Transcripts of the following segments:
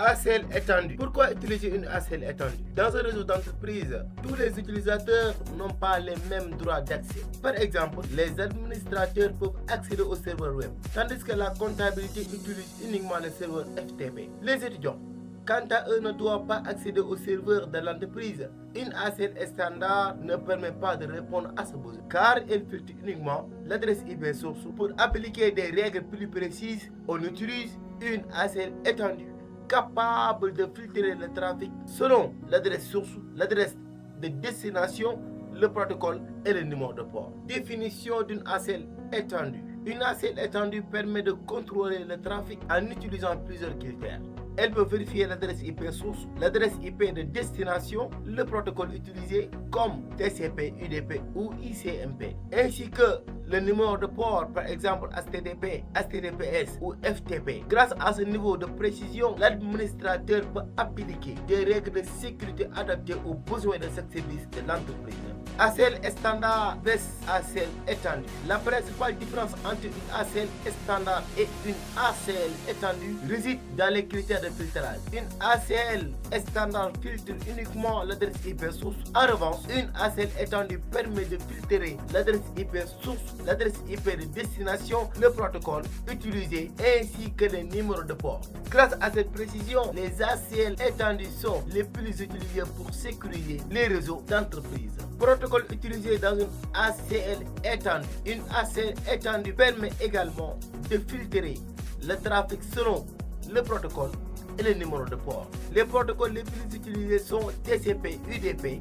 ACL étendue. Pourquoi utiliser une ACL étendue? Dans un réseau d'entreprise, tous les utilisateurs n'ont pas les mêmes droits d'accès. Par exemple, les administrateurs peuvent accéder au serveur web, tandis que la comptabilité utilise uniquement le serveur FTP. Les étudiants, quant à eux, ne doivent pas accéder au serveur de l'entreprise. Une ACL standard ne permet pas de répondre à ce besoin, car elle filtre uniquement l'adresse IP source. Pour appliquer des règles plus précises, on utilise une ACL étendue, capable de filtrer le trafic selon l'adresse source, l'adresse de destination, le protocole et le numéro de port. Définition d'une ACL étendue. Une ACL étendue permet de contrôler le trafic en utilisant plusieurs critères. Elle peut vérifier l'adresse IP source, l'adresse IP de destination, le protocole utilisé comme TCP, UDP ou ICMP, ainsi que le numéro de port, par exemple HTTP, HTTPS ou FTP. Grâce à ce niveau de précision, l'administrateur peut appliquer des règles de sécurité adaptées aux besoins de ce service de l'entreprise. ACL standard vs ACL étendue. La principale différence entre une ACL standard et une ACL étendue réside dans les critères de filtrage. Une ACL standard filtre uniquement l'adresse IP source. En revanche, une ACL étendue permet de filtrer l'adresse IP source, l'adresse IP de destination, le protocole utilisé ainsi que les numéros de port. Grâce à cette précision, les ACL étendues sont les plus utilisées pour sécuriser les réseaux d'entreprise. Protocole utilisé dans une ACL étendue. Une ACL étendue permet également de filtrer le trafic selon le protocole et le numéro de port. Les protocoles les plus utilisés sont TCP, UDP,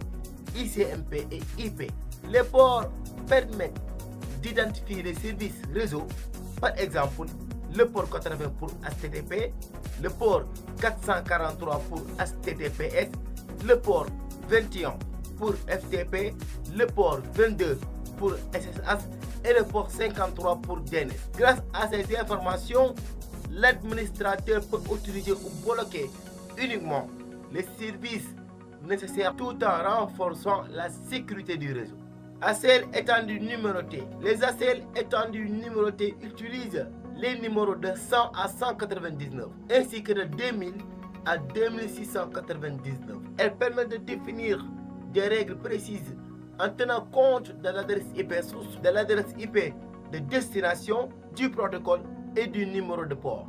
ICMP et IP. Les ports permettent d'identifier les services réseau, par exemple le port 80 pour HTTP, le port 443 pour HTTPS, le port 21 pour FTP, le port 22 pour SSH et le port 53 pour DNS. Grâce à ces informations, l'administrateur peut utiliser ou bloquer uniquement les services nécessaires tout en renforçant la sécurité du réseau. ACL étendue numérotée. Les ACL étendues numérotées utilisent les numéros de 100 à 199 ainsi que de 2000 à 2699. Elles permettent de définir des règles précises en tenant compte de l'adresse IP source, de l'adresse IP de destination, du protocole et du numéro de port.